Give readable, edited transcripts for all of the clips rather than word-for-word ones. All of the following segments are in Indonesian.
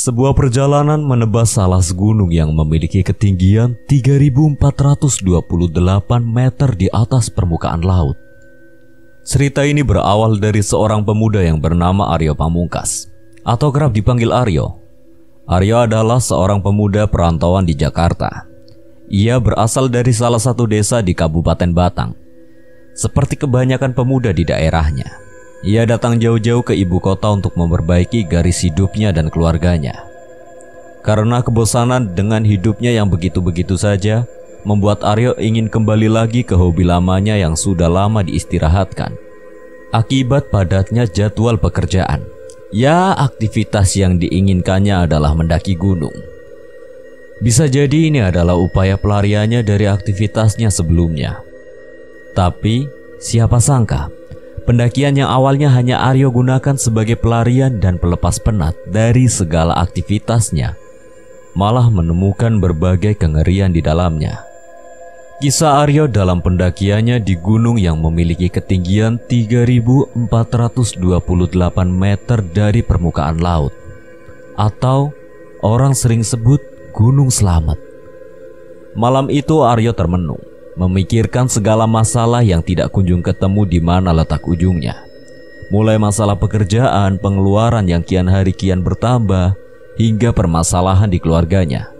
Sebuah perjalanan menebas salas gunung yang memiliki ketinggian 3.428 meter di atas permukaan laut. Cerita ini berawal dari seorang pemuda yang bernama Aryo Pamungkas, atau kerap dipanggil Aryo. Aryo adalah seorang pemuda perantauan di Jakarta. Ia berasal dari salah satu desa di Kabupaten Batang. Seperti kebanyakan pemuda di daerahnya, ia datang jauh-jauh ke ibu kota untuk memperbaiki garis hidupnya dan keluarganya. Karena kebosanan dengan hidupnya yang begitu-begitu saja, membuat Aryo ingin kembali lagi ke hobi lamanya yang sudah lama diistirahatkan. Akibat padatnya jadwal pekerjaan, ya aktivitas yang diinginkannya adalah mendaki gunung. Bisa jadi ini adalah upaya pelariannya dari aktivitasnya sebelumnya. Tapi siapa sangka pendakian yang awalnya hanya Aryo gunakan sebagai pelarian dan pelepas penat dari segala aktivitasnya, malah menemukan berbagai kengerian di dalamnya. Kisah Aryo dalam pendakiannya di gunung yang memiliki ketinggian 3.428 meter dari permukaan laut, atau orang sering sebut Gunung Slamet. Malam itu Aryo termenung, memikirkan segala masalah yang tidak kunjung ketemu di mana letak ujungnya. Mulai masalah pekerjaan, pengeluaran yang kian hari kian bertambah, hingga permasalahan di keluarganya.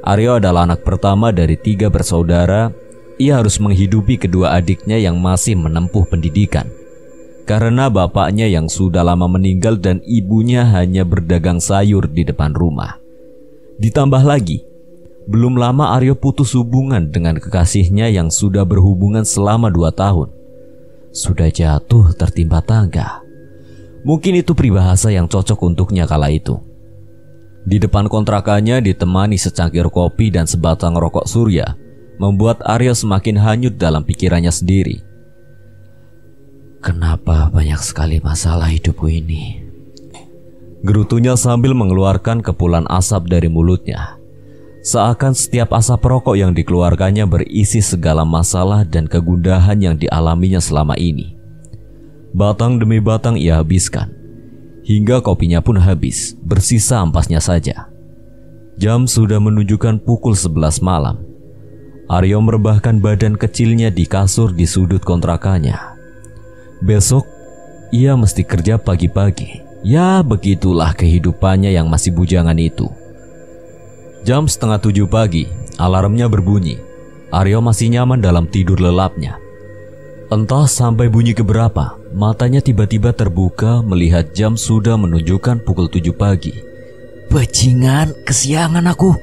Aryo adalah anak pertama dari 3 bersaudara. Ia harus menghidupi kedua adiknya yang masih menempuh pendidikan, karena bapaknya yang sudah lama meninggal dan ibunya hanya berdagang sayur di depan rumah. Ditambah lagi, belum lama Aryo putus hubungan dengan kekasihnya yang sudah berhubungan selama 2 tahun. Sudah jatuh tertimpa tangga. Mungkin itu peribahasa yang cocok untuknya kala itu. Di depan kontrakannya ditemani secangkir kopi dan sebatang rokok surya, membuat Aryo semakin hanyut dalam pikirannya sendiri. Kenapa banyak sekali masalah hidupku ini? Gerutunya sambil mengeluarkan kepulan asap dari mulutnya. Seakan setiap asap rokok yang dikeluarkannya berisi segala masalah dan kegundahan yang dialaminya selama ini. Batang demi batang ia habiskan, hingga kopinya pun habis, bersisa ampasnya saja. Jam sudah menunjukkan pukul 11 malam. Aryo merebahkan badan kecilnya di kasur di sudut kontrakannya. Besok, ia mesti kerja pagi-pagi. Ya, begitulah kehidupannya yang masih bujangan itu. Jam 6:30 pagi, alarmnya berbunyi. Aryo masih nyaman dalam tidur lelapnya. Entah sampai bunyi keberapa, matanya tiba-tiba terbuka melihat jam sudah menunjukkan pukul 7 pagi. Bajingan, kesiangan aku.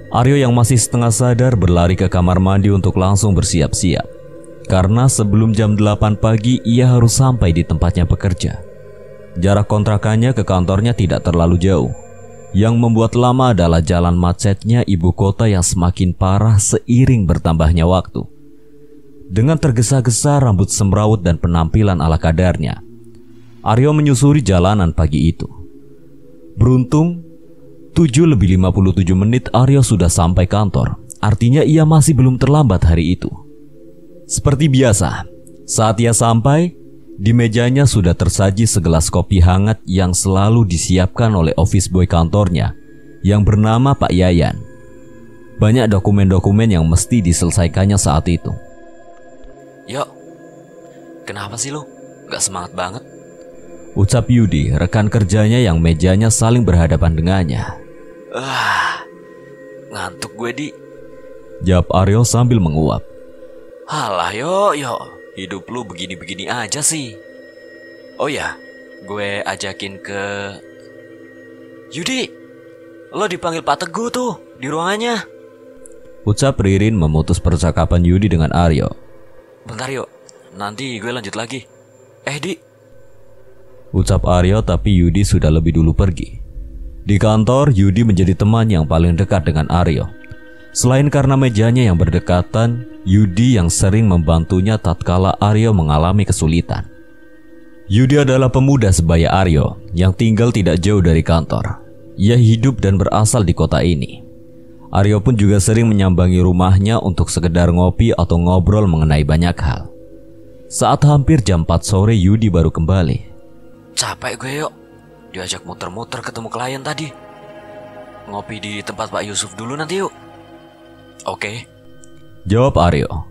Aryo yang masih setengah sadar berlari ke kamar mandi untuk langsung bersiap-siap. Karena sebelum jam 8 pagi ia harus sampai di tempatnya bekerja. Jarak kontrakannya ke kantornya tidak terlalu jauh. Yang membuat lama adalah jalan macetnya ibu kota yang semakin parah seiring bertambahnya waktu. Dengan tergesa-gesa rambut semrawut dan penampilan ala kadarnya, Aryo menyusuri jalanan pagi itu. Beruntung, 7:57 Aryo sudah sampai kantor. Artinya ia masih belum terlambat hari itu. Seperti biasa, saat ia sampai, di mejanya sudah tersaji segelas kopi hangat yang selalu disiapkan oleh office boy kantornya yang bernama Pak Yayan. Banyak dokumen-dokumen yang mesti diselesaikannya saat itu. Yuk, kenapa sih lo? Gak semangat banget? Ucap Yudi, rekan kerjanya yang mejanya saling berhadapan dengannya. Ngantuk gue, Di. Jawab Aryo sambil menguap. Halah, yuk. Hidup lu begini-begini aja sih. Oh ya, gue ajakin ke... Yudi, lo dipanggil Pak Teguh tuh di ruangannya. Ucap Ririn memutus percakapan Yudi dengan Aryo. Bentar yuk, nanti gue lanjut lagi. Di. Ucap Aryo, tapi Yudi sudah lebih dulu pergi. Di kantor, Yudi menjadi teman yang paling dekat dengan Aryo. Selain karena mejanya yang berdekatan, Yudi yang sering membantunya tatkala Aryo mengalami kesulitan. Yudi adalah pemuda sebaya Aryo yang tinggal tidak jauh dari kantor. Ia hidup dan berasal di kota ini. Aryo pun juga sering menyambangi rumahnya untuk sekedar ngopi atau ngobrol mengenai banyak hal. Saat hampir jam 4 sore, Yudi baru kembali. Capek gue yuk, diajak muter-muter ketemu klien tadi. Ngopi di tempat Pak Yusuf dulu nanti yuk. Oke, jawab Aryo.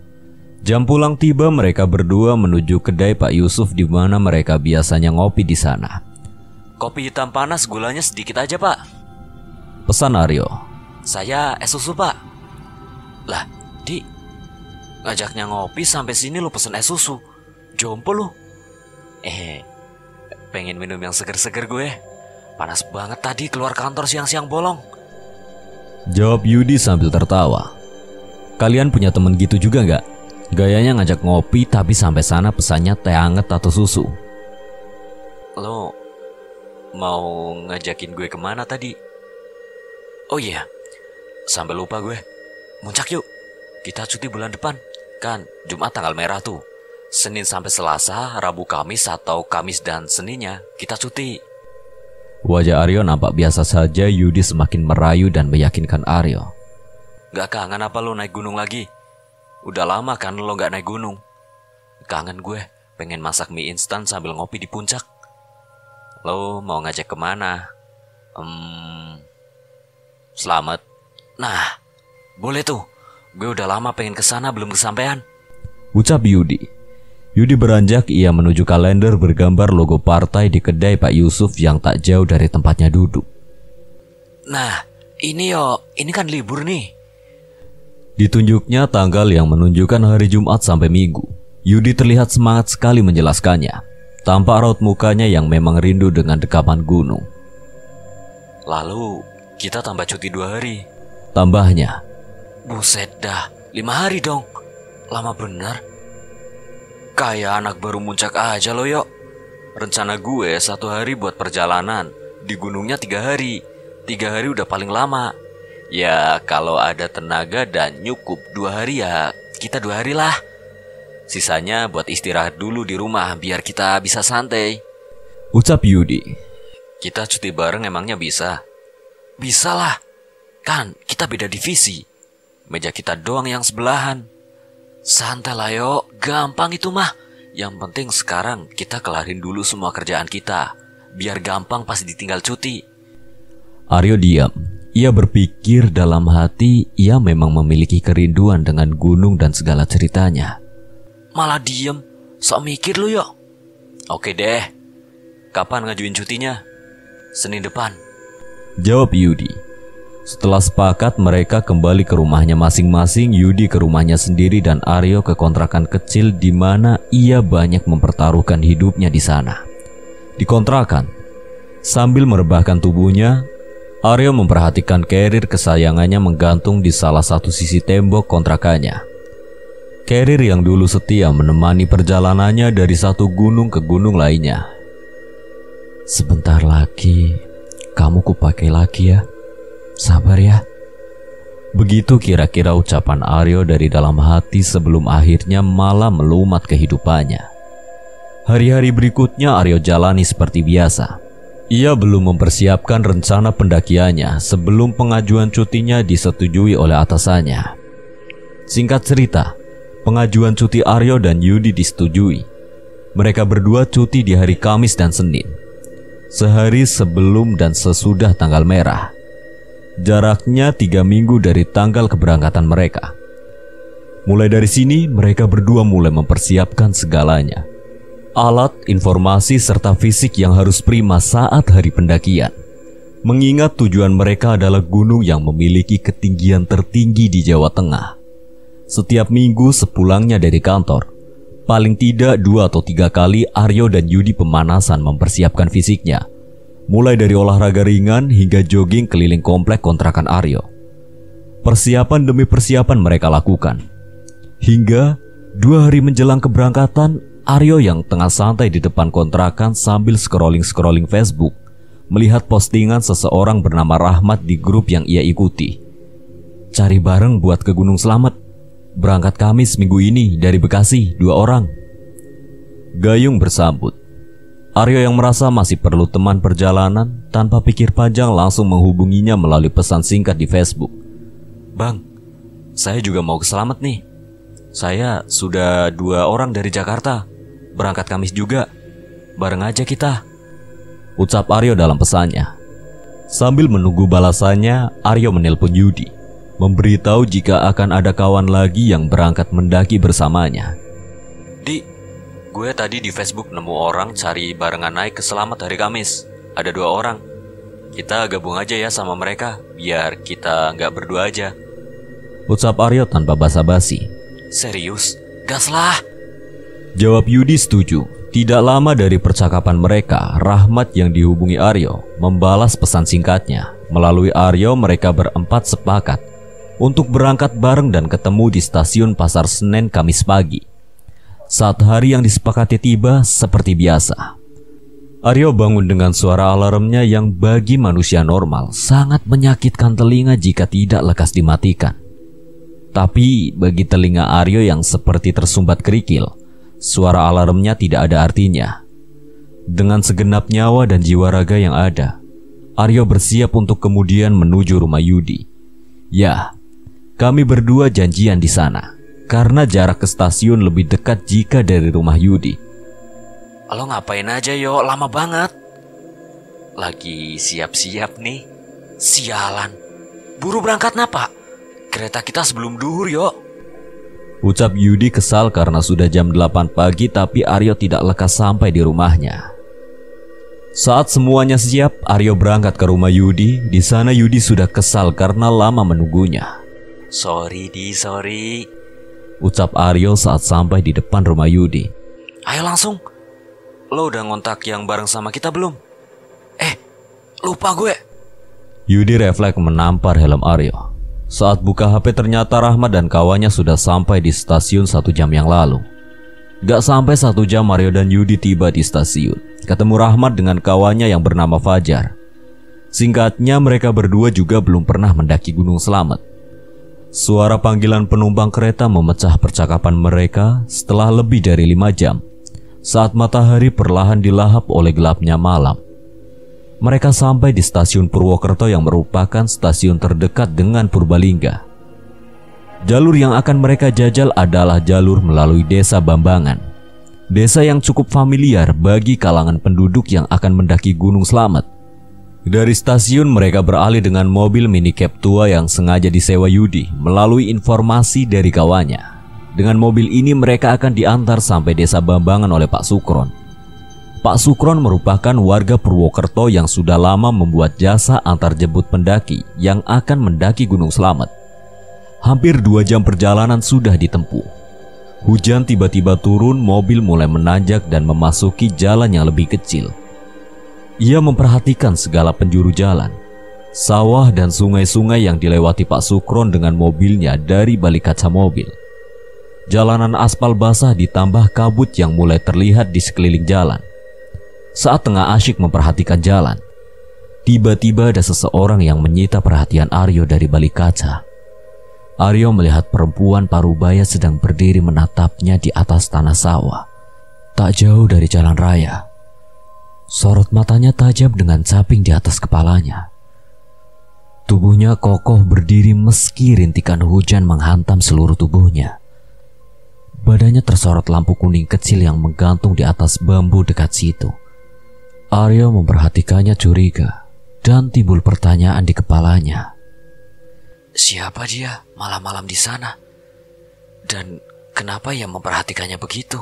Jam pulang tiba, mereka berdua menuju kedai Pak Yusuf di mana mereka biasanya ngopi di sana. Kopi hitam panas, gulanya sedikit aja Pak. Pesan Aryo. Saya es susu Pak. Lah, Di, ngajaknya ngopi sampai sini lu pesen es susu. Jompo lu. Pengen minum yang seger-seger gue. Panas banget tadi keluar kantor siang-siang bolong. Jawab Yudi sambil tertawa. Kalian punya temen gitu juga nggak? Gayanya ngajak ngopi tapi sampai sana pesannya teh anget atau susu. Lo mau ngajakin gue kemana tadi? Oh iya, sampai lupa gue. Muncak yuk, kita cuti bulan depan. Kan Jumat tanggal merah tuh. Senin sampai Selasa, Rabu Kamis atau Kamis dan Seninnya kita cuti. Wajah Aryo nampak biasa saja. Yudi semakin merayu dan meyakinkan Aryo. Gak kangen apa lo naik gunung lagi? Udah lama kan lo gak naik gunung. Kangen gue, pengen masak mie instan sambil ngopi di puncak. Lo mau ngajak kemana? Selamat. Nah, boleh tuh. Gue udah lama pengen kesana belum kesampaian. Ucap Yudi. Yudi beranjak, ia menuju kalender bergambar logo partai di kedai Pak Yusuf yang tak jauh dari tempatnya duduk. Nah, ini kan libur nih. Ditunjuknya tanggal yang menunjukkan hari Jumat sampai Minggu. Yudi terlihat semangat sekali menjelaskannya. Tampak raut mukanya yang memang rindu dengan dekapan gunung. Lalu kita tambah cuti 2 hari. Tambahnya. Buset dah, 5 hari dong. Lama bener. Kayak anak baru muncak aja lo yuk. Rencana gue 1 hari buat perjalanan. Di gunungnya 3 hari. 3 hari udah paling lama. Ya kalau ada tenaga dan nyukup 2 hari ya kita 2 hari lah. Sisanya buat istirahat dulu di rumah biar kita bisa santai. Ucap Yudi. Kita cuti bareng emangnya bisa? Bisa lah. Kan kita beda divisi. Meja kita doang yang sebelahan. Santai lah yo, gampang itu mah. Yang penting sekarang kita kelarin dulu semua kerjaan kita. Biar gampang pas ditinggal cuti. Aryo diam. Ia berpikir dalam hati ia memang memiliki kerinduan dengan gunung dan segala ceritanya. Malah diem, sok mikir lu yuk. Oke deh, kapan ngajuin cutinya? Senin depan. Jawab Yudi. Setelah sepakat, mereka kembali ke rumahnya masing-masing. Yudi ke rumahnya sendiri dan Aryo ke kontrakan kecil di mana ia banyak mempertaruhkan hidupnya di sana. Di kontrakan, sambil merebahkan tubuhnya, Aryo memperhatikan carrier kesayangannya menggantung di salah satu sisi tembok kontrakannya. Carrier yang dulu setia menemani perjalanannya dari satu gunung ke gunung lainnya. Sebentar lagi kamu kupakai lagi ya. Sabar ya. Begitu kira-kira ucapan Aryo dari dalam hati sebelum akhirnya malam melumat kehidupannya. Hari-hari berikutnya Aryo jalani seperti biasa. Ia belum mempersiapkan rencana pendakiannya sebelum pengajuan cutinya disetujui oleh atasannya. Singkat cerita, pengajuan cuti Aryo dan Yudi disetujui. Mereka berdua cuti di hari Kamis dan Senin, sehari sebelum dan sesudah tanggal merah. Jaraknya 3 minggu dari tanggal keberangkatan mereka. Mulai dari sini, mereka berdua mulai mempersiapkan segalanya. Alat, informasi, serta fisik yang harus prima saat hari pendakian. Mengingat tujuan mereka adalah gunung yang memiliki ketinggian tertinggi di Jawa Tengah. Setiap minggu sepulangnya dari kantor, paling tidak 2 atau 3 kali Aryo dan Yudi pemanasan mempersiapkan fisiknya. Mulai dari olahraga ringan hingga jogging keliling komplek kontrakan Aryo. Persiapan demi persiapan mereka lakukan. Hingga 2 hari menjelang keberangkatan, Aryo yang tengah santai di depan kontrakan sambil scrolling Facebook melihat postingan seseorang bernama Rahmat di grup yang ia ikuti. Cari bareng buat ke Gunung Slamet. Berangkat Kamis minggu ini dari Bekasi 2 orang. Gayung bersambut. Aryo yang merasa masih perlu teman perjalanan tanpa pikir panjang langsung menghubunginya melalui pesan singkat di Facebook. Bang, saya juga mau ke Slamet nih. Saya sudah 2 orang dari Jakarta. Berangkat Kamis juga. Bareng aja kita, ucap Aryo dalam pesannya. Sambil menunggu balasannya, Aryo menelpon Yudi, memberitahu jika akan ada kawan lagi yang berangkat mendaki bersamanya. Di, gue tadi di Facebook nemu orang cari barengan naik ke Slamet hari Kamis. Ada 2 orang. Kita gabung aja ya sama mereka, biar kita nggak berdua aja, ucap Aryo tanpa basa-basi. Serius? Gas lah, jawab Yudi setuju. Tidak lama dari percakapan mereka, Rahmat yang dihubungi Aryo membalas pesan singkatnya. Melalui Aryo mereka berempat sepakat untuk berangkat bareng dan ketemu di stasiun Pasar Senen Kamis pagi. Saat hari yang disepakati tiba, seperti biasa, Aryo bangun dengan suara alarmnya yang bagi manusia normal sangat menyakitkan telinga jika tidak lekas dimatikan. Tapi bagi telinga Aryo yang seperti tersumbat kerikil, suara alarmnya tidak ada artinya. Dengan segenap nyawa dan jiwa raga yang ada, Aryo bersiap untuk kemudian menuju rumah Yudi. Ya, kami berdua janjian di sana karena jarak ke stasiun lebih dekat jika dari rumah Yudi. Lo ngapain aja yo, lama banget. Lagi siap-siap nih. Sialan, buru berangkat napa? Kereta kita sebelum duhur yo, ucap Yudi kesal karena sudah jam 8 pagi tapi Aryo tidak lekas sampai di rumahnya. Saat semuanya siap, Aryo berangkat ke rumah Yudi. Di sana Yudi sudah kesal karena lama menunggunya. Sorry, ucap Aryo saat sampai di depan rumah Yudi. Ayo langsung. Lo udah ngontak yang bareng sama kita belum? Lupa gue. Yudi refleks menampar helm Aryo. Saat buka HP ternyata Rahmat dan kawannya sudah sampai di stasiun 1 jam yang lalu. Gak sampai 1 jam Aryo dan Yudi tiba di stasiun. Ketemu Rahmat dengan kawannya yang bernama Fajar. Singkatnya mereka berdua juga belum pernah mendaki Gunung Slamet. Suara panggilan penumpang kereta memecah percakapan mereka setelah lebih dari 5 jam. Saat matahari perlahan dilahap oleh gelapnya malam, mereka sampai di stasiun Purwokerto yang merupakan stasiun terdekat dengan Purbalingga. Jalur yang akan mereka jajal adalah jalur melalui Desa Bambangan. Desa yang cukup familiar bagi kalangan penduduk yang akan mendaki Gunung Slamet. Dari stasiun mereka beralih dengan mobil minicab tua yang sengaja disewa Yudi melalui informasi dari kawannya. Dengan mobil ini mereka akan diantar sampai Desa Bambangan oleh Pak Sukron. Pak Sukron merupakan warga Purwokerto yang sudah lama membuat jasa antar jemput pendaki yang akan mendaki Gunung Slamet. Hampir 2 jam perjalanan sudah ditempuh. Hujan tiba-tiba turun, mobil mulai menanjak dan memasuki jalan yang lebih kecil. Ia memperhatikan segala penjuru jalan, sawah dan sungai-sungai yang dilewati Pak Sukron dengan mobilnya dari balik kaca mobil. Jalanan aspal basah ditambah kabut yang mulai terlihat di sekeliling jalan. Saat tengah asyik memperhatikan jalan, tiba-tiba ada seseorang yang menyita perhatian Aryo dari balik kaca. Aryo melihat perempuan parubaya sedang berdiri menatapnya di atas tanah sawah, tak jauh dari jalan raya. Sorot matanya tajam dengan caping di atas kepalanya. Tubuhnya kokoh berdiri meski rintikan hujan menghantam seluruh tubuhnya. Badannya tersorot lampu kuning kecil yang menggantung di atas bambu dekat situ. Aryo memperhatikannya curiga dan timbul pertanyaan di kepalanya. Siapa dia malam-malam di sana? Dan kenapa ia memperhatikannya begitu?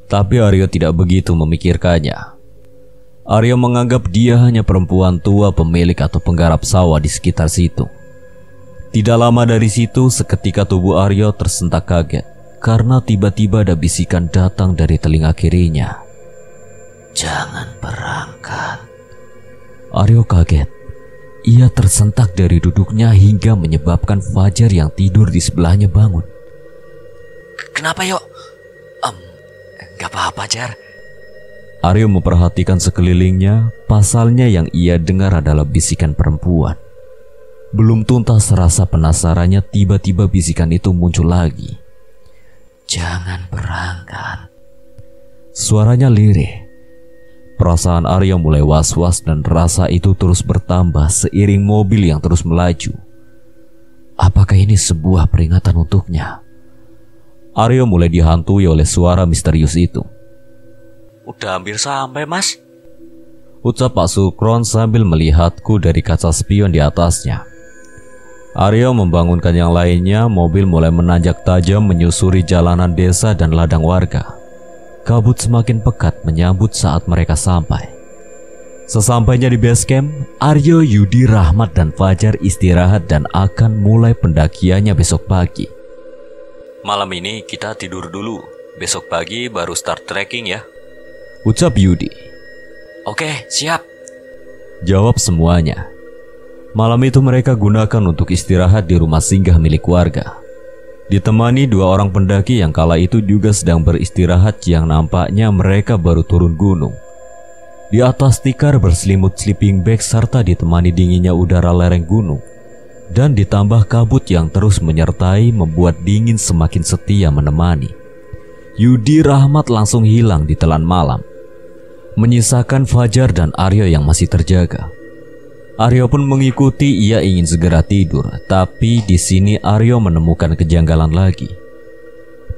Tapi Aryo tidak begitu memikirkannya. Aryo menganggap dia hanya perempuan tua pemilik atau penggarap sawah di sekitar situ. Tidak lama dari situ, seketika tubuh Aryo tersentak kaget karena tiba-tiba ada bisikan datang dari telinga kirinya. Jangan berangkat. Aryo kaget. ia tersentak dari duduknya hingga menyebabkan Fajar yang tidur di sebelahnya bangun. Kenapa Yok? Gak apa-apa Jar. Aryo memperhatikan sekelilingnya, pasalnya yang ia dengar adalah bisikan perempuan. Belum tuntas rasa penasarannya, tiba-tiba bisikan itu muncul lagi. Jangan berangkat. Suaranya lirih. Perasaan Aryo mulai was-was dan rasa itu terus bertambah seiring mobil yang terus melaju. Apakah ini sebuah peringatan untuknya? Aryo mulai dihantui oleh suara misterius itu. Udah hampir sampai Mas, ucap Pak Sukron sambil melihatku dari kaca spion di atasnya. Aryo membangunkan yang lainnya. Mobil mulai menanjak tajam menyusuri jalanan desa dan ladang warga. Kabut semakin pekat menyambut saat mereka sampai. Sesampainya di base camp, Aryo, Yudi, Rahmat, dan Fajar istirahat dan akan mulai pendakiannya besok pagi. Malam ini kita tidur dulu. Besok pagi baru start trekking ya, ucap Yudi. Oke, siap, jawab semuanya. Malam itu mereka gunakan untuk istirahat di rumah singgah milik warga. Ditemani 2 orang pendaki yang kala itu juga sedang beristirahat, yang nampaknya mereka baru turun gunung. Di atas tikar berselimut sleeping bag serta ditemani dinginnya udara lereng gunung. Dan ditambah kabut yang terus menyertai membuat dingin semakin setia menemani. Yudi, Rahmat langsung hilang di telan malam, menyisakan Fajar dan Aryo yang masih terjaga. Aryo pun mengikuti, ia ingin segera tidur, tapi di sini Aryo menemukan kejanggalan lagi.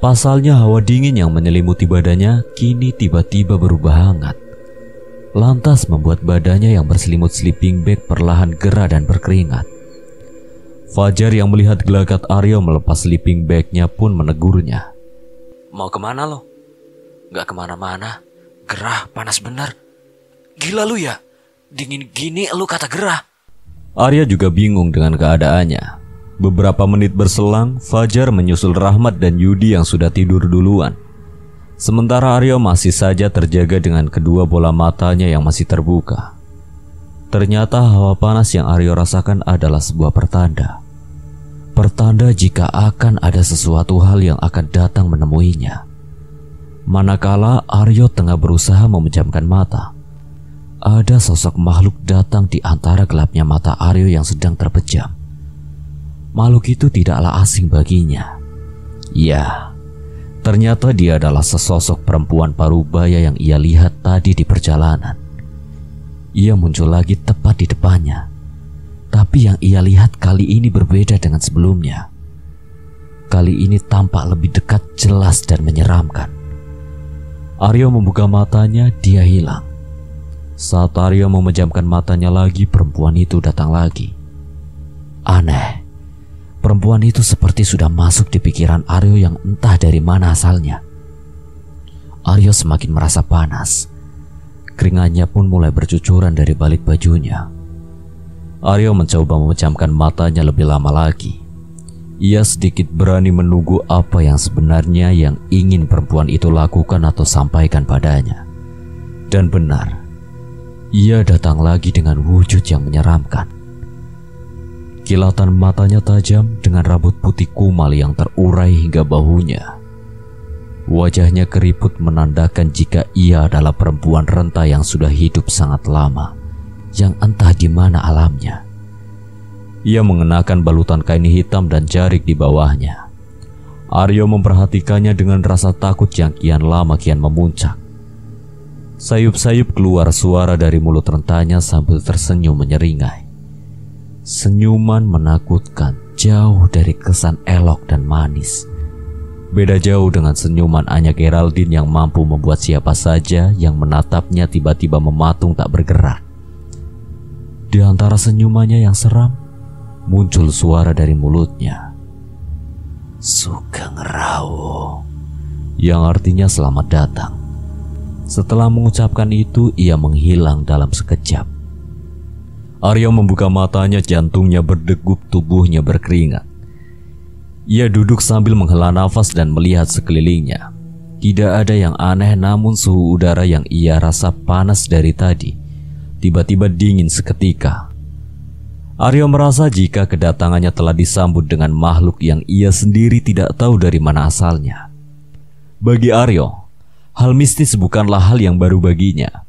Pasalnya hawa dingin yang menyelimuti badannya kini tiba-tiba berubah hangat. Lantas membuat badannya yang berselimut sleeping bag perlahan gerah dan berkeringat. Fajar yang melihat gelagat Aryo melepas sleeping bagnya pun menegurnya. Mau kemana lo? Gak kemana-mana, gerah, panas bener. Gila lu ya? Dingin gini lu kata gerah. Arya juga bingung dengan keadaannya. Beberapa menit berselang, Fajar menyusul Rahmat dan Yudi yang sudah tidur duluan. Sementara Aryo masih saja terjaga dengan kedua bola matanya yang masih terbuka. Ternyata hawa panas yang Aryo rasakan adalah sebuah pertanda. Pertanda jika akan ada sesuatu hal yang akan datang menemuinya. Manakala Aryo tengah berusaha memejamkan mata, ada sosok makhluk datang di antara gelapnya mata Aryo yang sedang terpejam. Makhluk itu tidaklah asing baginya. Ya, ternyata dia adalah sesosok perempuan parubaya yang ia lihat tadi di perjalanan. Ia muncul lagi tepat di depannya. Tapi yang ia lihat kali ini berbeda dengan sebelumnya. Kali ini tampak lebih dekat, jelas dan menyeramkan. Aryo membuka matanya, dia hilang. Saat Aryo memejamkan matanya lagi, perempuan itu datang lagi. Aneh, perempuan itu seperti sudah masuk di pikiran Aryo yang entah dari mana asalnya. Aryo semakin merasa panas. Keringatnya pun mulai bercucuran dari balik bajunya. Aryo mencoba memejamkan matanya lebih lama lagi. Ia sedikit berani menunggu apa yang sebenarnya yang ingin perempuan itu lakukan atau sampaikan padanya. Dan benar, ia datang lagi dengan wujud yang menyeramkan. Kilatan matanya tajam dengan rambut putih kumal yang terurai hingga bahunya. Wajahnya keriput menandakan jika ia adalah perempuan renta yang sudah hidup sangat lama, yang entah di mana alamnya. Ia mengenakan balutan kain hitam dan jarik di bawahnya. Aryo memperhatikannya dengan rasa takut yang kian lama kian memuncak. Sayup-sayup keluar suara dari mulut rentanya sambil tersenyum menyeringai. Senyuman menakutkan, jauh dari kesan elok dan manis. Beda jauh dengan senyuman Anya Geraldine yang mampu membuat siapa saja yang menatapnya tiba-tiba mematung tak bergerak. Di antara senyumannya yang seram, muncul suara dari mulutnya. Sugeng Rawo, yang artinya selamat datang. Setelah mengucapkan itu, ia menghilang dalam sekejap. Aryo membuka matanya, jantungnya berdegup, tubuhnya berkeringat. Ia duduk sambil menghela nafas dan melihat sekelilingnya. Tidak ada yang aneh, namun suhu udara yang ia rasa panas dari tadi tiba-tiba dingin seketika. Aryo merasa jika kedatangannya telah disambut dengan makhluk yang ia sendiri tidak tahu dari mana asalnya. Bagi Aryo, hal mistis bukanlah hal yang baru baginya.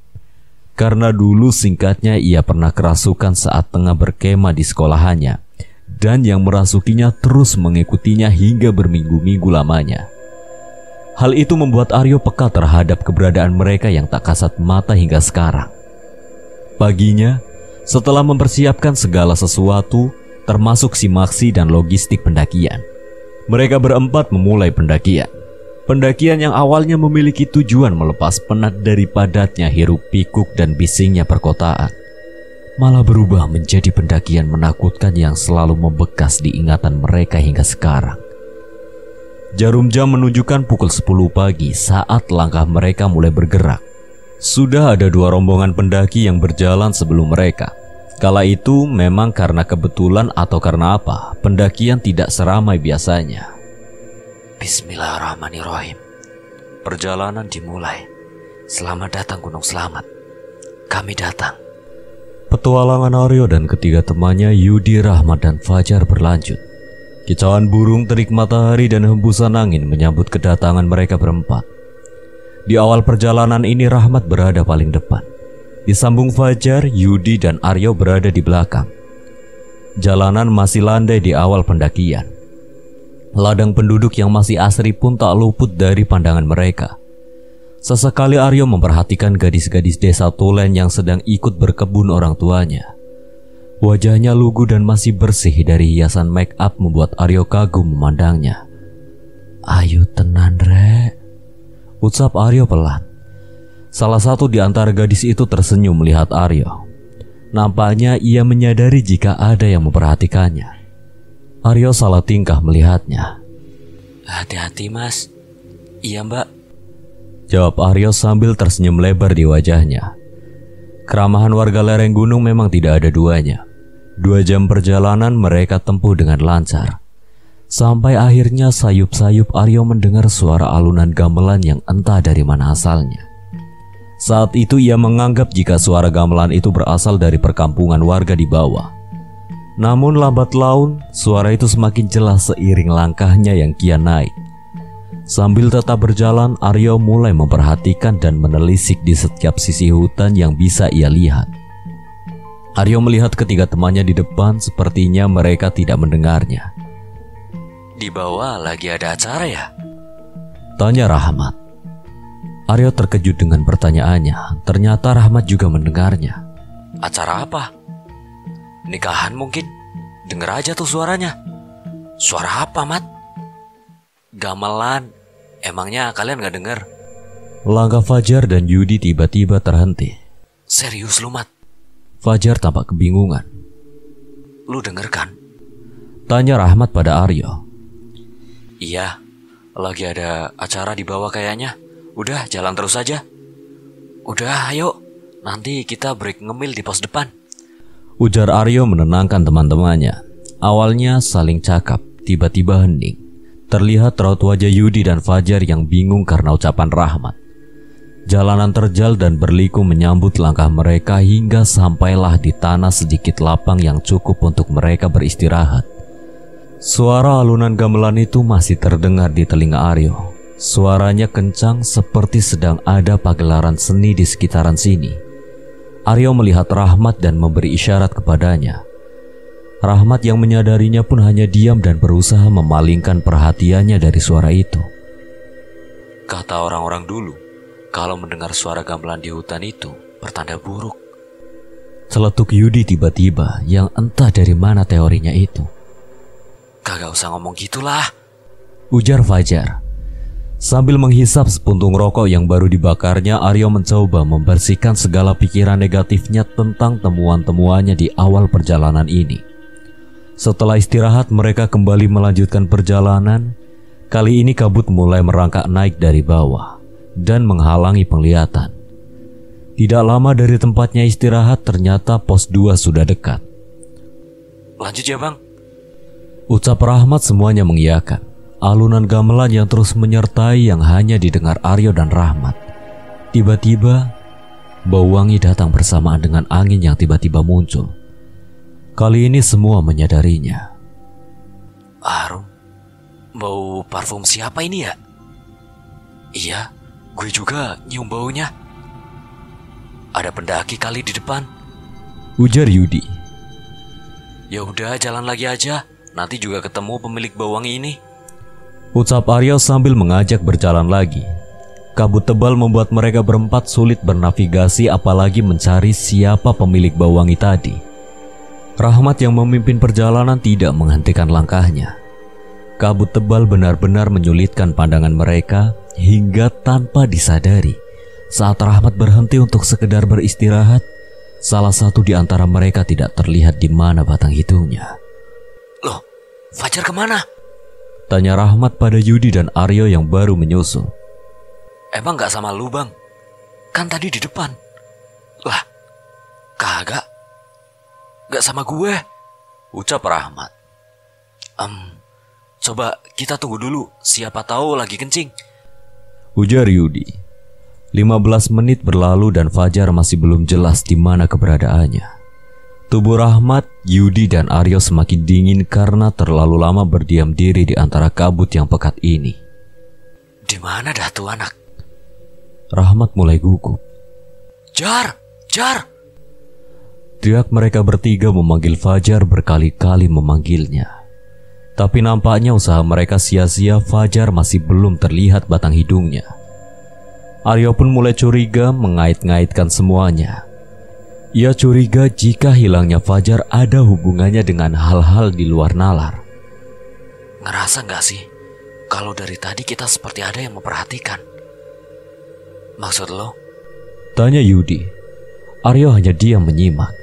Karena dulu singkatnya ia pernah kerasukan saat tengah berkemah di sekolahannya, dan yang merasukinya terus mengikutinya hingga berminggu-minggu lamanya. Hal itu membuat Aryo peka terhadap keberadaan mereka yang tak kasat mata hingga sekarang. Paginya, setelah mempersiapkan segala sesuatu, termasuk simaksi dan logistik pendakian, mereka berempat memulai pendakian. Pendakian yang awalnya memiliki tujuan melepas penat dari padatnya hiruk-pikuk dan bisingnya perkotaan, malah berubah menjadi pendakian menakutkan yang selalu membekas di ingatan mereka hingga sekarang. Jarum jam menunjukkan pukul 10 pagi saat langkah mereka mulai bergerak. Sudah ada 2 rombongan pendaki yang berjalan sebelum mereka. Kala itu memang karena kebetulan atau karena apa, pendakian tidak seramai biasanya. Bismillahirrahmanirrahim. Perjalanan dimulai. Selamat datang Gunung Selamat. Kami datang. Petualangan Aryo dan ketiga temannya Yudi, Rahmat, dan Fajar berlanjut. Kicauan burung, terik matahari, dan hembusan angin menyambut kedatangan mereka berempat. Di awal perjalanan ini Rahmat berada paling depan. Disambung Fajar, Yudi, dan Aryo berada di belakang. Jalanan masih landai di awal pendakian. Ladang penduduk yang masih asri pun tak luput dari pandangan mereka. Sesekali Aryo memperhatikan gadis-gadis desa Tulen yang sedang ikut berkebun orang tuanya. Wajahnya lugu dan masih bersih dari hiasan make up membuat Aryo kagum memandangnya. "Ayu tenan rek," ucap Aryo pelan. Salah satu di antara gadis itu tersenyum melihat Aryo. Nampaknya ia menyadari jika ada yang memperhatikannya. Aryo salah tingkah melihatnya. Hati-hati mas. Iya mbak, jawab Aryo sambil tersenyum lebar di wajahnya. Keramahan warga lereng gunung memang tidak ada duanya. 2 jam perjalanan mereka tempuh dengan lancar. Sampai akhirnya sayup-sayup Aryo mendengar suara alunan gamelan yang entah dari mana asalnya. Saat itu ia menganggap jika suara gamelan itu berasal dari perkampungan warga di bawah. Namun lambat laun suara itu semakin jelas seiring langkahnya yang kian naik. Sambil tetap berjalan, Aryo mulai memperhatikan dan menelisik di setiap sisi hutan yang bisa ia lihat. Aryo melihat ketiga temannya di depan, sepertinya mereka tidak mendengarnya. Di bawah lagi ada acara ya? Tanya Rahmat. Aryo terkejut dengan pertanyaannya. Ternyata Rahmat juga mendengarnya. Acara apa? Nikahan mungkin? Dengar aja tuh suaranya. Suara apa, Mat? Gamelan. Emangnya kalian gak denger? Langkah Fajar dan Yudi tiba-tiba terhenti. Serius lu, Mat? Fajar tampak kebingungan. Lu denger kan? Tanya Rahmat pada Aryo. Iya, lagi ada acara di bawah kayaknya. Udah, jalan terus aja. Udah, ayo. Nanti kita break ngemil di pos depan. Ujar Aryo menenangkan teman-temannya. Awalnya saling cakap, tiba-tiba hening. Terlihat raut wajah Yudi dan Fajar yang bingung karena ucapan Rahmat. Jalanan terjal dan berliku menyambut langkah mereka hingga sampailah di tanah sedikit lapang yang cukup untuk mereka beristirahat. Suara alunan gamelan itu masih terdengar di telinga Aryo. Suaranya kencang seperti sedang ada pagelaran seni di sekitaran sini. Aryo melihat Rahmat dan memberi isyarat kepadanya. Rahmat yang menyadarinya pun hanya diam dan berusaha memalingkan perhatiannya dari suara itu. Kata orang-orang dulu, kalau mendengar suara gamelan di hutan itu pertanda buruk. Celetuk Yudi tiba-tiba yang entah dari mana teorinya itu. Kagak usah ngomong gitulah, ujar Fajar. Sambil menghisap sepuntung rokok yang baru dibakarnya, Aryo mencoba membersihkan segala pikiran negatifnya tentang temuan-temuannya di awal perjalanan ini. Setelah istirahat, mereka kembali melanjutkan perjalanan. Kali ini kabut mulai merangkak naik dari bawah dan menghalangi penglihatan. Tidak lama dari tempatnya istirahat, ternyata pos 2 sudah dekat. Lanjut ya bang, ucap Rahmat. Semuanya mengiyakan. Alunan gamelan yang terus menyertai yang hanya didengar Aryo dan Rahmat. Tiba-tiba bau wangi datang bersamaan dengan angin yang tiba-tiba muncul. Kali ini semua menyadarinya. Harum. Bau parfum siapa ini ya? Iya, gue juga nyium baunya. Ada pendaki kali di depan, ujar Yudi. Ya udah, jalan lagi aja. Nanti juga ketemu pemilik bau wangi ini, ucap Aryo sambil mengajak berjalan lagi. Kabut tebal membuat mereka berempat sulit bernavigasi, apalagi mencari siapa pemilik bau wangi tadi. Rahmat yang memimpin perjalanan tidak menghentikan langkahnya. Kabut tebal benar-benar menyulitkan pandangan mereka hingga tanpa disadari, saat Rahmat berhenti untuk sekedar beristirahat, salah satu di antara mereka tidak terlihat di mana batang hidungnya. Loh, Fajar kemana? Tanya Rahmat pada Yudi dan Aryo yang baru menyusul. Emang gak sama lu, Bang? Kan tadi di depan. Lah, kagak. Gak sama gue, ucap Rahmat. Coba kita tunggu dulu, siapa tahu lagi kencing, ujar Yudi. 15 menit berlalu dan Fajar masih belum jelas di mana keberadaannya. Tubuh Rahmat, Yudi dan Aryo semakin dingin karena terlalu lama berdiam diri di antara kabut yang pekat ini. Di mana dah tuh anak? Rahmat mulai gugup. Jar, Jar! Teriak mereka bertiga memanggil Fajar, berkali-kali memanggilnya. Tapi nampaknya usaha mereka sia-sia. Fajar masih belum terlihat batang hidungnya. Aryo pun mulai curiga, mengait-ngaitkan semuanya. Ia curiga jika hilangnya Fajar ada hubungannya dengan hal-hal di luar nalar. Ngerasa gak sih kalau dari tadi kita seperti ada yang memperhatikan? Maksud lo? Tanya Yudi. Aryo hanya diam menyimak.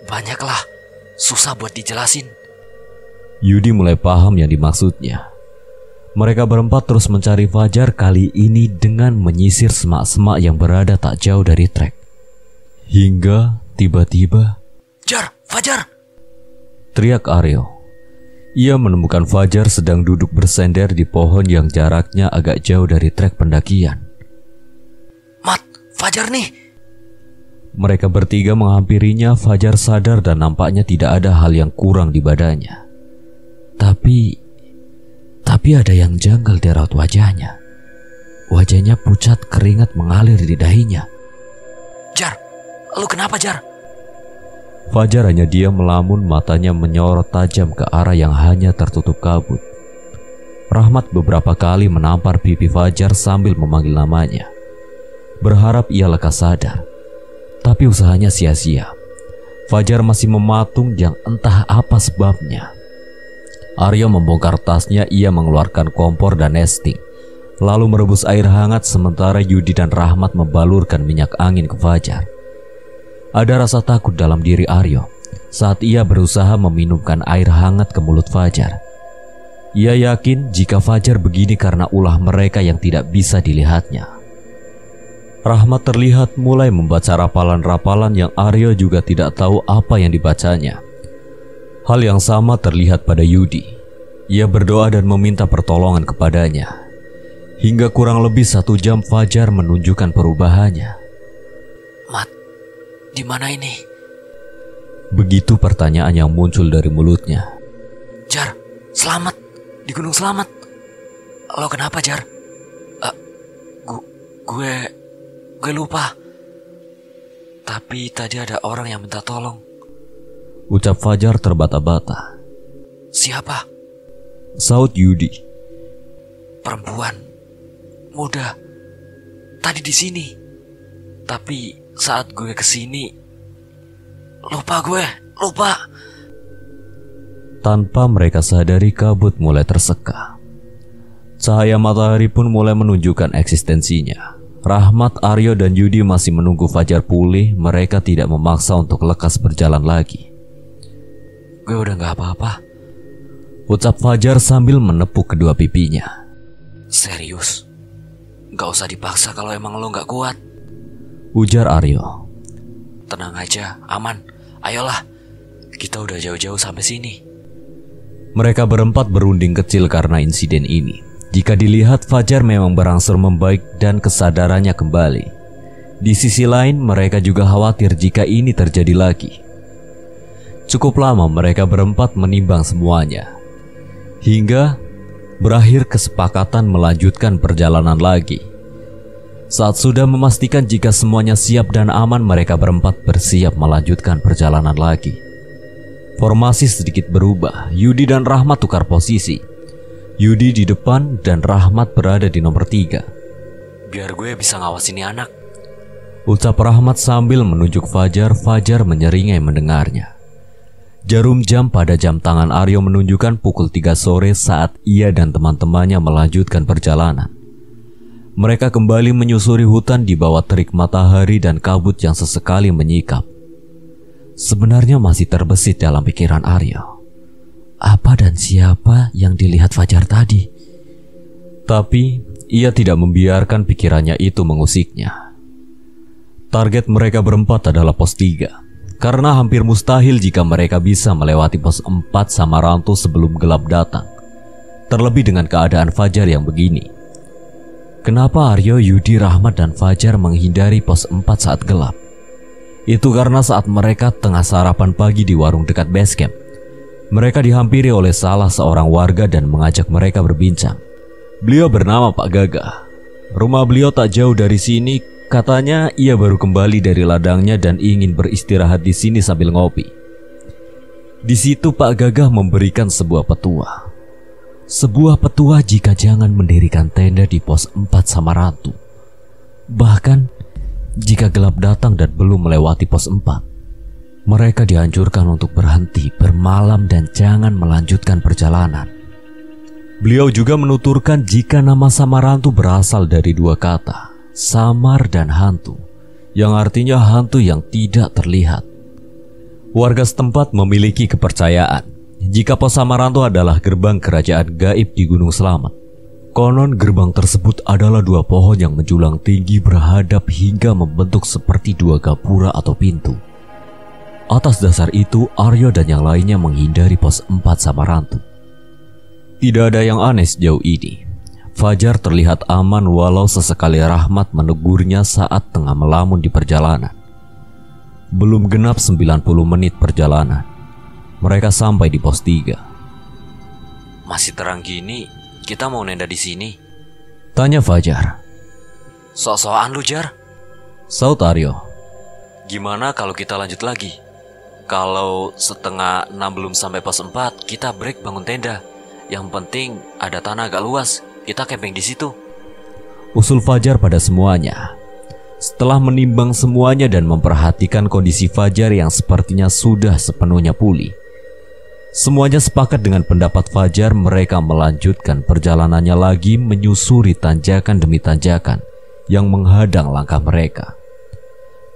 Banyaklah, susah buat dijelasin. Yudi mulai paham yang dimaksudnya. Mereka berempat terus mencari Fajar, kali ini dengan menyisir semak-semak yang berada tak jauh dari trek. Hingga tiba-tiba, Jar, Fajar! teriak Aryo. Ia menemukan Fajar sedang duduk bersender di pohon yang jaraknya agak jauh dari trek pendakian. Mat, Fajar nih! Mereka bertiga menghampirinya. Fajar sadar dan nampaknya tidak ada hal yang kurang di badannya. Tapi ada yang janggal di raut wajahnya. Wajahnya pucat, keringat mengalir di dahinya. Jar, lu kenapa, Jar? Fajar hanya diam melamun, matanya menyorot tajam ke arah yang hanya tertutup kabut. Rahmat beberapa kali menampar pipi Fajar sambil memanggil namanya, berharap ia lekas sadar. Tapi usahanya sia-sia. Fajar masih mematung yang entah apa sebabnya. Aryo membongkar tasnya, ia mengeluarkan kompor dan nesting, lalu merebus air hangat sementara Yudi dan Rahmat membalurkan minyak angin ke Fajar. Ada rasa takut dalam diri Aryo saat ia berusaha meminumkan air hangat ke mulut Fajar. Ia yakin jika Fajar begini karena ulah mereka yang tidak bisa dilihatnya. Rahmat terlihat mulai membaca rapalan-rapalan yang Aryo juga tidak tahu apa yang dibacanya. Hal yang sama terlihat pada Yudi. Ia berdoa dan meminta pertolongan kepadanya. Hingga kurang lebih 1 jam Fajar menunjukkan perubahannya. Mat, di mana ini? Begitu pertanyaan yang muncul dari mulutnya. Jar, selamat. Di Gunung Selamat. Lo kenapa, Jar? Gue lupa. Tapi tadi ada orang yang minta tolong, ucap Fajar terbata-bata. Siapa? Saut Yudi. Perempuan, muda, tadi di sini. Tapi saat gue kesini, lupa. Tanpa mereka sadari, kabut mulai terseka. Cahaya matahari pun mulai menunjukkan eksistensinya. Rahmat, Aryo, dan Yudi masih menunggu Fajar pulih. Mereka tidak memaksa untuk lekas berjalan lagi. Gue udah gak apa-apa, ucap Fajar sambil menepuk kedua pipinya. Serius, gak usah dipaksa kalau emang lo gak kuat, ujar Aryo. Tenang aja, aman. Ayolah, kita udah jauh-jauh sampai sini. Mereka berempat berunding kecil karena insiden ini. Jika dilihat, Fajar memang berangsur membaik dan kesadarannya kembali. Di sisi lain, mereka juga khawatir jika ini terjadi lagi. Cukup lama mereka berempat menimbang semuanya, hingga berakhir kesepakatan melanjutkan perjalanan lagi. Saat sudah memastikan jika semuanya siap dan aman, mereka berempat bersiap melanjutkan perjalanan lagi. Formasi sedikit berubah, Yudi dan Rahmat tukar posisi. Yudi di depan dan Rahmat berada di nomor 3. Biar gue bisa ngawasin ini anak, ucap Rahmat sambil menunjuk Fajar. Fajar menyeringai mendengarnya. Jarum jam pada jam tangan Aryo menunjukkan pukul 3 sore saat ia dan teman-temannya melanjutkan perjalanan. Mereka kembali menyusuri hutan di bawah terik matahari dan kabut yang sesekali menyikap. Sebenarnya masih terbesit dalam pikiran Aryo, apa dan siapa yang dilihat Fajar tadi? Tapi ia tidak membiarkan pikirannya itu mengusiknya. Target mereka berempat adalah pos 3, karena hampir mustahil jika mereka bisa melewati pos 4 Samarantu sebelum gelap datang. Terlebih dengan keadaan Fajar yang begini. Kenapa Aryo, Yudi, Rahmat, dan Fajar menghindari pos 4 saat gelap? Itu karena saat mereka tengah sarapan pagi di warung dekat base camp, mereka dihampiri oleh salah seorang warga dan mengajak mereka berbincang. Beliau bernama Pak Gagah. Rumah beliau tak jauh dari sini. Katanya ia baru kembali dari ladangnya dan ingin beristirahat di sini sambil ngopi. Di situ Pak Gagah memberikan sebuah petua. Sebuah petua jika jangan mendirikan tenda di pos 4 Samarantu. Bahkan jika gelap datang dan belum melewati pos 4, mereka dianjurkan untuk berhenti bermalam dan jangan melanjutkan perjalanan. Beliau juga menuturkan jika nama Samarantu berasal dari 2 kata, samar dan hantu, yang artinya hantu yang tidak terlihat. Warga setempat memiliki kepercayaan jika pos Samarantu adalah gerbang kerajaan gaib di Gunung Selamat. Konon gerbang tersebut adalah 2 pohon yang menjulang tinggi berhadap hingga membentuk seperti 2 gapura atau pintu. Atas dasar itu, Aryo dan yang lainnya menghindari pos 4 Samarantu. Tidak ada yang aneh sejauh ini. Fajar terlihat aman walau sesekali Rahmat menegurnya saat tengah melamun di perjalanan. Belum genap 90 menit perjalanan, mereka sampai di pos 3. masih terang gini, kita mau nenda di sini? Tanya Fajar. Sok-sokan lu, Jar. Saut Aryo. Gimana kalau kita lanjut lagi? Kalau setengah 6 belum sampai pos 4, kita break bangun tenda. Yang penting ada tanah agak luas, kita camping di situ. Usul Fajar pada semuanya. Setelah menimbang semuanya dan memperhatikan kondisi Fajar yang sepertinya sudah sepenuhnya pulih, semuanya sepakat dengan pendapat Fajar. Mereka melanjutkan perjalanannya lagi menyusuri tanjakan demi tanjakan yang menghadang langkah mereka.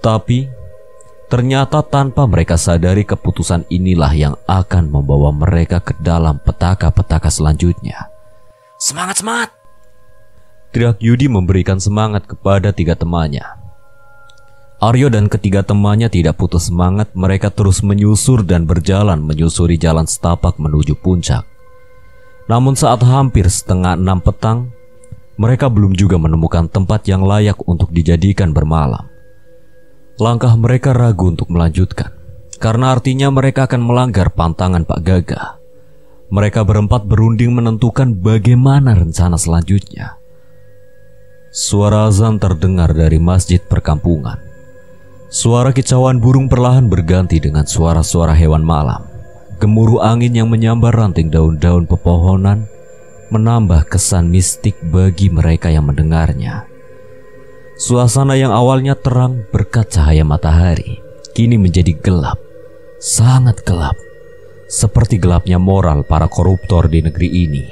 Tapi ternyata tanpa mereka sadari, keputusan inilah yang akan membawa mereka ke dalam petaka-petaka selanjutnya. Semangat, semangat! Teriak Yudi memberikan semangat kepada 3 temannya. Aryo dan ketiga temannya tidak putus semangat. Mereka terus menyusur dan berjalan menyusuri jalan setapak menuju puncak. Namun saat hampir setengah 6 petang, mereka belum juga menemukan tempat yang layak untuk dijadikan bermalam. Langkah mereka ragu untuk melanjutkan, karena artinya mereka akan melanggar pantangan Pak Gagah. Mereka berempat berunding menentukan bagaimana rencana selanjutnya. Suara azan terdengar dari masjid perkampungan. Suara kicauan burung perlahan berganti dengan suara-suara hewan malam. Gemuruh angin yang menyambar ranting daun-daun pepohonan menambah kesan mistik bagi mereka yang mendengarnya. Suasana yang awalnya terang berkat cahaya matahari kini menjadi gelap, sangat gelap, seperti gelapnya moral para koruptor di negeri ini.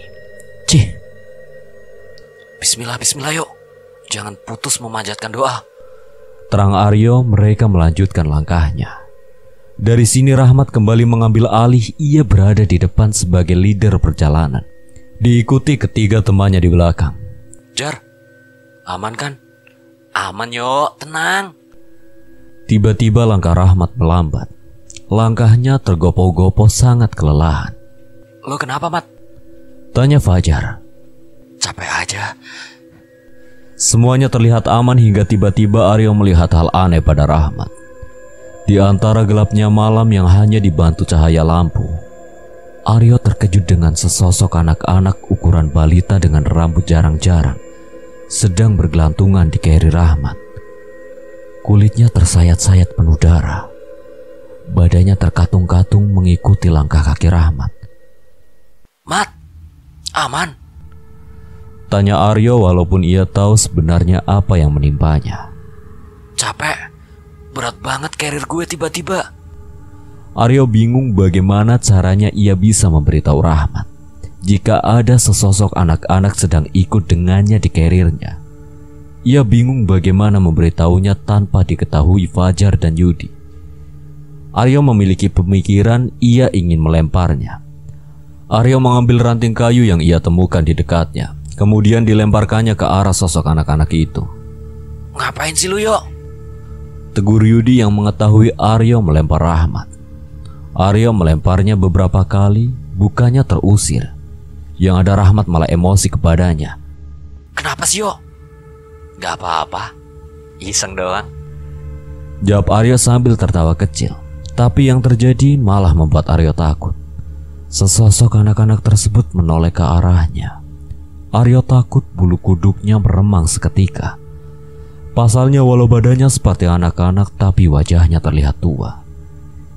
Cih. Bismillah, bismillah yuk. Jangan putus memanjatkan doa. Terang Aryo, mereka melanjutkan langkahnya. Dari sini Rahmat kembali mengambil alih. Ia berada di depan sebagai leader perjalanan, diikuti ketiga temannya di belakang. Jar, aman kan? Aman yo, tenang. Tiba-tiba langkah Rahmat melambat. Langkahnya tergopoh-gopoh sangat kelelahan. Lo kenapa, Mat? Tanya Fajar. Capek aja. Semuanya terlihat aman hingga tiba-tiba Aryo melihat hal aneh pada Rahmat. Di antara gelapnya malam yang hanya dibantu cahaya lampu, Aryo terkejut dengan sesosok anak-anak ukuran balita dengan rambut jarang-jarang sedang bergelantungan di keri Rahmat. Kulitnya tersayat-sayat penuh darah. Badannya terkatung-katung mengikuti langkah kaki Rahmat. Mat, aman? Tanya Aryo walaupun ia tahu sebenarnya apa yang menimpanya. Capek, berat banget carrier gue tiba-tiba. Aryo bingung bagaimana caranya ia bisa memberitahu Rahmat jika ada sesosok anak-anak sedang ikut dengannya di carriernya. Ia bingung bagaimana memberitahunya tanpa diketahui Fajar dan Yudi. Aryo memiliki pemikiran ia ingin melemparnya. Aryo mengambil ranting kayu yang ia temukan di dekatnya, kemudian dilemparkannya ke arah sosok anak-anak itu. Ngapain sih lu, Yo? Tegur Yudi yang mengetahui Aryo melempar Rahmat. Aryo melemparnya beberapa kali, bukannya terusir. Yang ada Rahmat malah emosi kepadanya. Kenapa sih, Yo? Gak apa-apa, iseng doang. Jawab Aryo sambil tertawa kecil. Tapi yang terjadi malah membuat Aryo takut. Sesosok anak-anak tersebut menoleh ke arahnya. Aryo takut bulu kuduknya meremang seketika. Pasalnya walau badannya seperti anak-anak tapi wajahnya terlihat tua.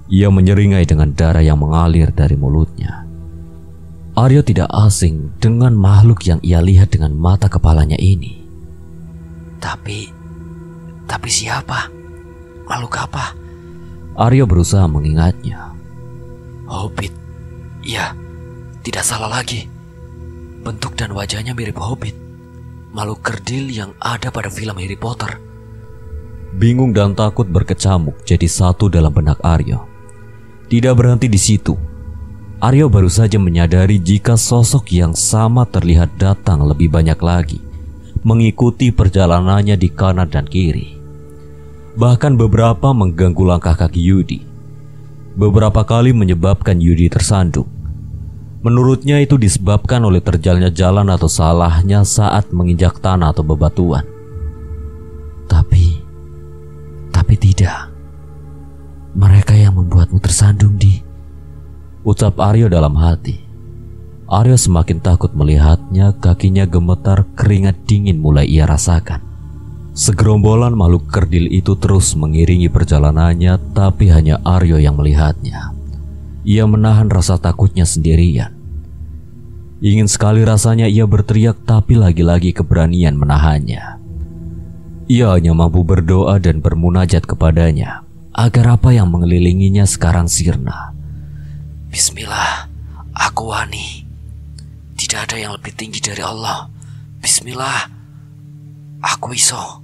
Ia menyeringai dengan darah yang mengalir dari mulutnya. Aryo tidak asing dengan makhluk yang ia lihat dengan mata kepalanya ini. Tapi siapa? Makhluk apa? Aryo berusaha mengingatnya. Hobbit. Ya, tidak salah lagi. Bentuk dan wajahnya mirip Hobbit. Makhluk kerdil yang ada pada film Harry Potter. Bingung dan takut berkecamuk jadi satu dalam benak Aryo. Tidak berhenti di situ. Aryo baru saja menyadari jika sosok yang sama terlihat datang lebih banyak lagi, mengikuti perjalanannya di kanan dan kiri. Bahkan beberapa mengganggu langkah kaki Yudi. Beberapa kali menyebabkan Yudi tersandung. Menurutnya itu disebabkan oleh terjalnya jalan atau salahnya saat menginjak tanah atau bebatuan. Tapi tidak. Mereka yang membuatmu tersandung, Di. Ucap Aryo dalam hati. Aryo semakin takut melihatnya, kakinya gemetar, keringat dingin mulai ia rasakan. Segerombolan makhluk kerdil itu terus mengiringi perjalanannya, tapi hanya Aryo yang melihatnya. Ia menahan rasa takutnya sendirian. Ingin sekali rasanya ia berteriak, tapi lagi-lagi keberanian menahannya. Ia hanya mampu berdoa dan bermunajat kepadanya, agar apa yang mengelilinginya sekarang sirna. Bismillah, aku wani. Tidak ada yang lebih tinggi dari Allah. Bismillah, aku iso.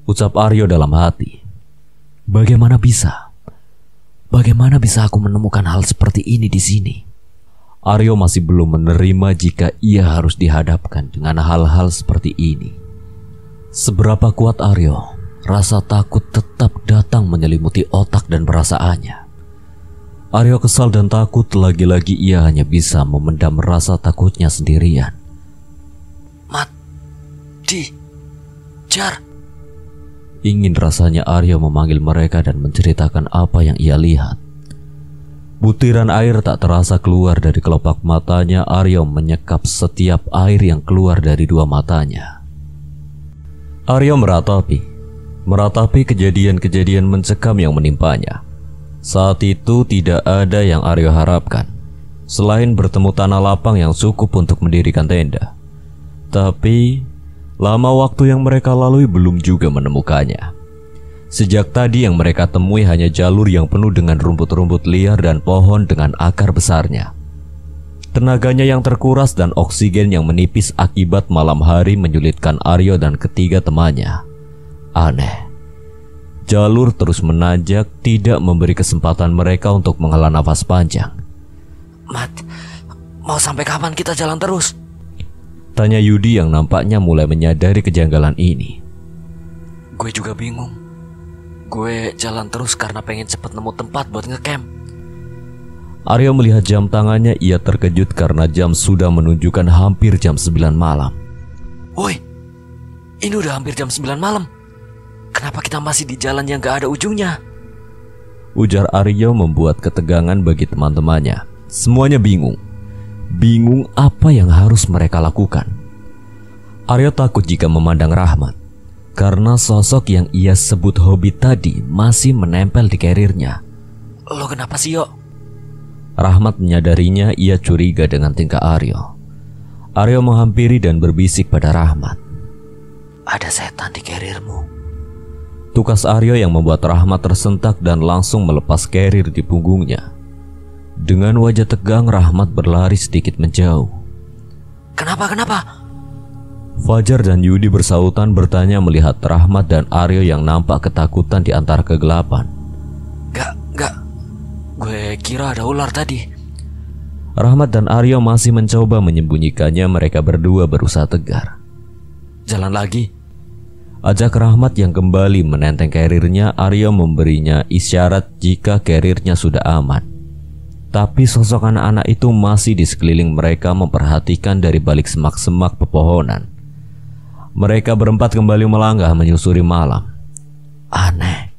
Ucap Aryo dalam hati. Bagaimana bisa? Bagaimana bisa aku menemukan hal seperti ini di sini? Aryo masih belum menerima jika ia harus dihadapkan dengan hal-hal seperti ini. Seberapa kuat Aryo, rasa takut tetap datang menyelimuti otak dan perasaannya. Aryo kesal dan takut, lagi-lagi ia hanya bisa memendam rasa takutnya sendirian. Mat, Di, Jar. Ingin rasanya Aryo memanggil mereka dan menceritakan apa yang ia lihat. Butiran air tak terasa keluar dari kelopak matanya. Aryo menyekap setiap air yang keluar dari dua matanya. Aryo meratapi kejadian-kejadian mencekam yang menimpanya. Saat itu tidak ada yang Aryo harapkan selain bertemu tanah lapang yang cukup untuk mendirikan tenda. Tapi lama waktu yang mereka lalui belum juga menemukannya. Sejak tadi yang mereka temui hanya jalur yang penuh dengan rumput-rumput liar dan pohon dengan akar besarnya. Tenaganya yang terkuras dan oksigen yang menipis akibat malam hari menyulitkan Aryo dan ketiga temannya. Aneh. Jalur terus menanjak, tidak memberi kesempatan mereka untuk menghela nafas panjang. Mat, mau sampai kapan kita jalan terus? Tanya Yudi yang nampaknya mulai menyadari kejanggalan ini. Gue juga bingung. Gue jalan terus karena pengen cepet nemu tempat buat ngecamp. Aryo melihat jam tangannya, ia terkejut karena jam sudah menunjukkan hampir jam 9 malam. Woi, ini udah hampir jam 9 malam. Kenapa kita masih di jalan yang gak ada ujungnya? Ujar Aryo membuat ketegangan bagi teman-temannya. Semuanya bingung. Bingung apa yang harus mereka lakukan. Aryo takut jika memandang Rahmat, karena sosok yang ia sebut hobbit tadi masih menempel di karirnya. Lo kenapa sih, Yo? Rahmat menyadarinya ia curiga dengan tingkah Aryo. Aryo menghampiri dan berbisik pada Rahmat. Ada setan di karirmu. Tukas Aryo yang membuat Rahmat tersentak dan langsung melepas karir di punggungnya. Dengan wajah tegang, Rahmat berlari sedikit menjauh. Kenapa? Fajar dan Yudi bersautan bertanya melihat Rahmat dan Aryo yang nampak ketakutan di antara kegelapan. Gak. Gue kira ada ular tadi. Rahmat dan Aryo masih mencoba menyembunyikannya. Mereka berdua berusaha tegar. Jalan lagi. Ajak Rahmat yang kembali menenteng karirnya. Aryo memberinya isyarat jika karirnya sudah aman. Tapi sosok anak-anak itu masih di sekeliling mereka memperhatikan dari balik semak-semak pepohonan. Mereka berempat kembali melangkah menyusuri malam. Aneh,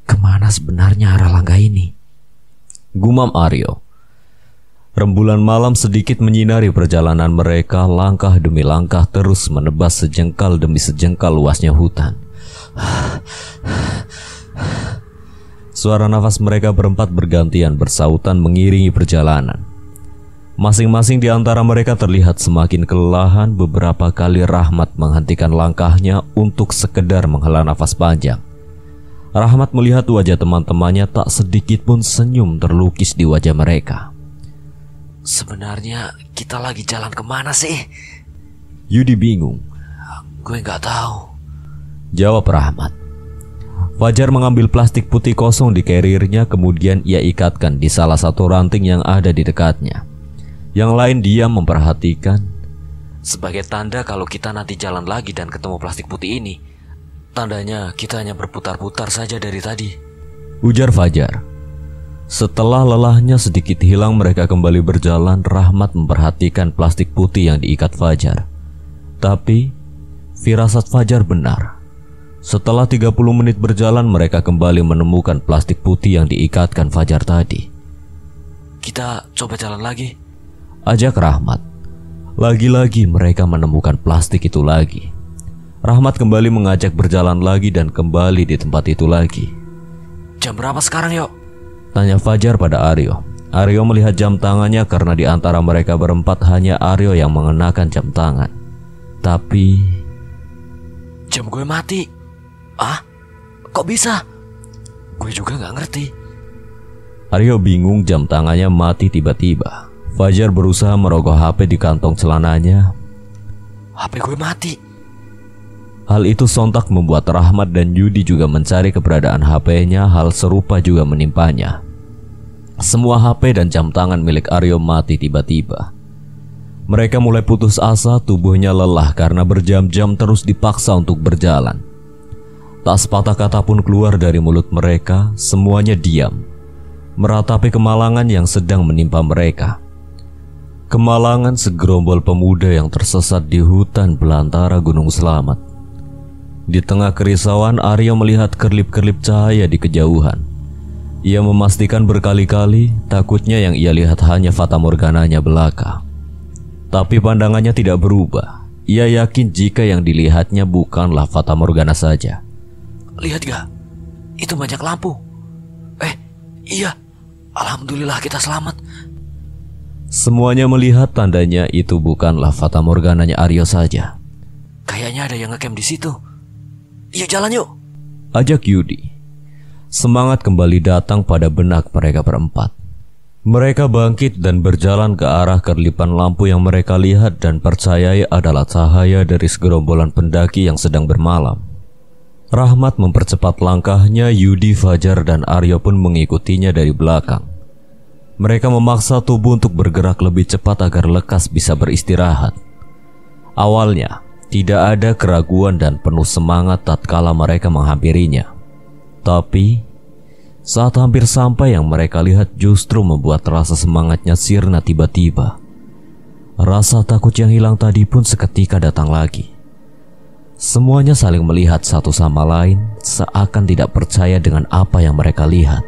kemana sebenarnya arah langkah ini? Gumam Aryo. Rembulan malam sedikit menyinari perjalanan mereka. Langkah demi langkah terus menebas sejengkal demi sejengkal luasnya hutan. Suara nafas mereka berempat bergantian bersautan mengiringi perjalanan. Masing-masing di antara mereka terlihat semakin kelelahan. Beberapa kali Rahmat menghentikan langkahnya untuk sekedar menghela nafas panjang. Rahmat melihat wajah teman-temannya, tak sedikit pun senyum terlukis di wajah mereka. Sebenarnya kita lagi jalan kemana sih? Yudi bingung. Gue gak tahu, jawab Rahmat. Fajar mengambil plastik putih kosong di karirnya, kemudian ia ikatkan di salah satu ranting yang ada di dekatnya. Yang lain diam memperhatikan. Sebagai tanda kalau kita nanti jalan lagi dan ketemu plastik putih ini, tandanya kita hanya berputar-putar saja dari tadi, ujar Fajar. Setelah lelahnya sedikit hilang, mereka kembali berjalan. Rahmat memperhatikan plastik putih yang diikat Fajar. Tapi firasat Fajar benar. Setelah 30 menit berjalan, mereka kembali menemukan plastik putih yang diikatkan Fajar tadi. Kita coba jalan lagi, ajak Rahmat. Lagi-lagi mereka menemukan plastik itu lagi. Rahmat kembali mengajak berjalan lagi dan kembali di tempat itu lagi. Jam berapa sekarang, Yo? Tanya Fajar pada Aryo. Aryo melihat jam tangannya karena di antara mereka berempat hanya Aryo yang mengenakan jam tangan. Tapi jam gue mati. Ah? Kok bisa? Gue juga gak ngerti. Aryo bingung, jam tangannya mati tiba-tiba. Fajar berusaha merogoh HP di kantong celananya. HP gue mati. Hal itu sontak membuat Rahmat dan Yudi juga mencari keberadaan HP-nya. Hal serupa juga menimpanya. Semua HP dan jam tangan milik Aryo mati tiba-tiba. Mereka mulai putus asa, tubuhnya lelah karena berjam-jam terus dipaksa untuk berjalan. Tak sepatah kata pun keluar dari mulut mereka. Semuanya diam, meratapi kemalangan yang sedang menimpa mereka. Kemalangan segerombol pemuda yang tersesat di hutan belantara Gunung Selamat. Di tengah kerisauan, Aryo melihat kerlip-kerlip cahaya di kejauhan. Ia memastikan berkali-kali, takutnya yang ia lihat hanya fatamorgananya belaka. Tapi pandangannya tidak berubah. Ia yakin jika yang dilihatnya bukanlah fatamorgana saja. Lihat gak? Itu banyak lampu. Iya. Alhamdulillah kita selamat. Semuanya melihat, tandanya itu bukanlah fatamorgananya Aryo saja. Kayaknya ada yang ngecamp di situ. Yuk jalan yuk, ajak Yudi. Semangat kembali datang pada benak mereka berempat. Mereka bangkit dan berjalan ke arah kerlipan lampu yang mereka lihat dan percayai adalah cahaya dari segerombolan pendaki yang sedang bermalam. Rahmat mempercepat langkahnya. Yudi, Fajar, dan Aryo pun mengikutinya dari belakang. Mereka memaksa tubuh untuk bergerak lebih cepat agar lekas bisa beristirahat. Awalnya tidak ada keraguan dan penuh semangat tatkala mereka menghampirinya. Tapi saat hampir sampai, yang mereka lihat justru membuat rasa semangatnya sirna tiba-tiba. Rasa takut yang hilang tadi pun seketika datang lagi. Semuanya saling melihat satu sama lain, seakan tidak percaya dengan apa yang mereka lihat.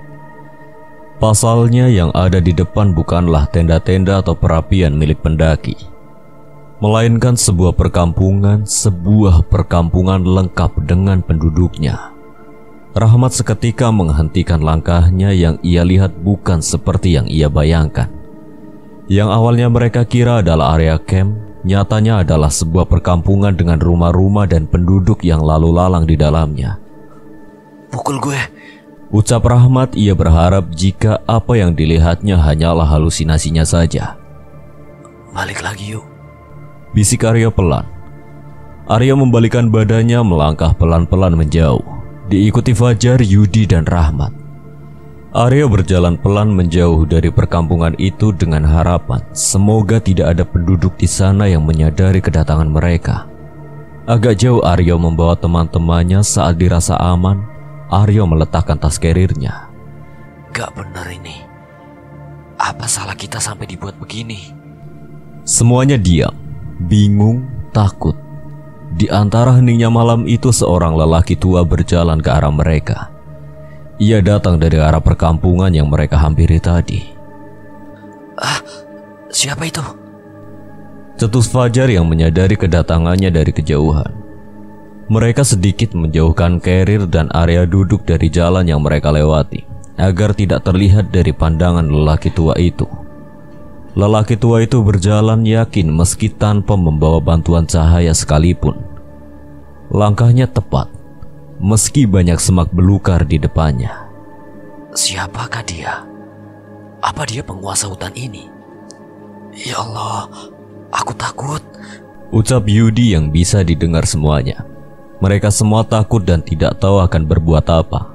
Pasalnya yang ada di depan bukanlah tenda-tenda atau perapian milik pendaki, melainkan sebuah perkampungan lengkap dengan penduduknya. Rahmat seketika menghentikan langkahnya. Yang ia lihat bukan seperti yang ia bayangkan. Yang awalnya mereka kira adalah area camp, nyatanya adalah sebuah perkampungan dengan rumah-rumah dan penduduk yang lalu lalang di dalamnya. Pukul gue. Ucap Rahmat. Ia berharap jika apa yang dilihatnya hanyalah halusinasinya saja. Balik lagi yuk, bisik Aryo pelan. Aryo membalikan badannya melangkah pelan-pelan menjauh, diikuti Fajar, Yudi, dan Rahmat. Aryo berjalan pelan menjauh dari perkampungan itu dengan harapan semoga tidak ada penduduk di sana yang menyadari kedatangan mereka. Agak jauh Aryo membawa teman-temannya. Saat dirasa aman, Aryo meletakkan tas carrier-nya. Gak bener ini. Apa salah kita sampai dibuat begini? Semuanya diam, bingung, takut. Di antara heningnya malam itu seorang lelaki tua berjalan ke arah mereka. Ia datang dari arah perkampungan yang mereka hampiri tadi. Siapa itu? Cetus Fajar yang menyadari kedatangannya dari kejauhan. Mereka sedikit menjauhkan carrier dan area duduk dari jalan yang mereka lewati, agar tidak terlihat dari pandangan lelaki tua itu. Lelaki tua itu berjalan yakin meski tanpa membawa bantuan cahaya sekalipun. Langkahnya tepat, meski banyak semak belukar di depannya. Siapakah dia? Apa dia penguasa hutan ini? Ya Allah, aku takut. Ucap Yudi yang bisa didengar semuanya. Mereka semua takut dan tidak tahu akan berbuat apa.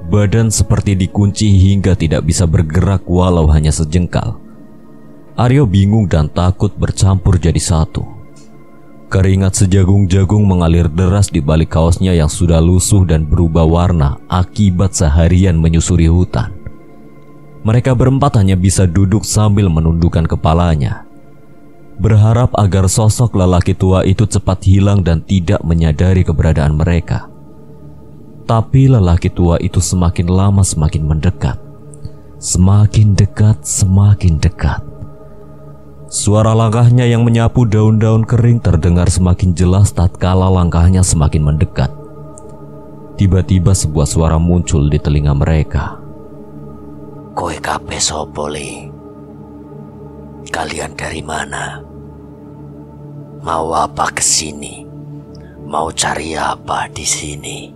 Badan seperti dikunci hingga tidak bisa bergerak walau hanya sejengkal. Aryo bingung dan takut bercampur jadi satu. Keringat sejagung-jagung mengalir deras di balik kaosnya yang sudah lusuh dan berubah warna akibat seharian menyusuri hutan. Mereka berempat hanya bisa duduk sambil menundukkan kepalanya, berharap agar sosok lelaki tua itu cepat hilang dan tidak menyadari keberadaan mereka. Tapi lelaki tua itu semakin lama semakin mendekat. Semakin dekat, semakin dekat. Suara langkahnya yang menyapu daun-daun kering terdengar semakin jelas tatkala langkahnya semakin mendekat. Tiba-tiba sebuah suara muncul di telinga mereka. Koe kape sopoli. Kalian dari mana? Mau apa kesini? Mau cari apa di sini?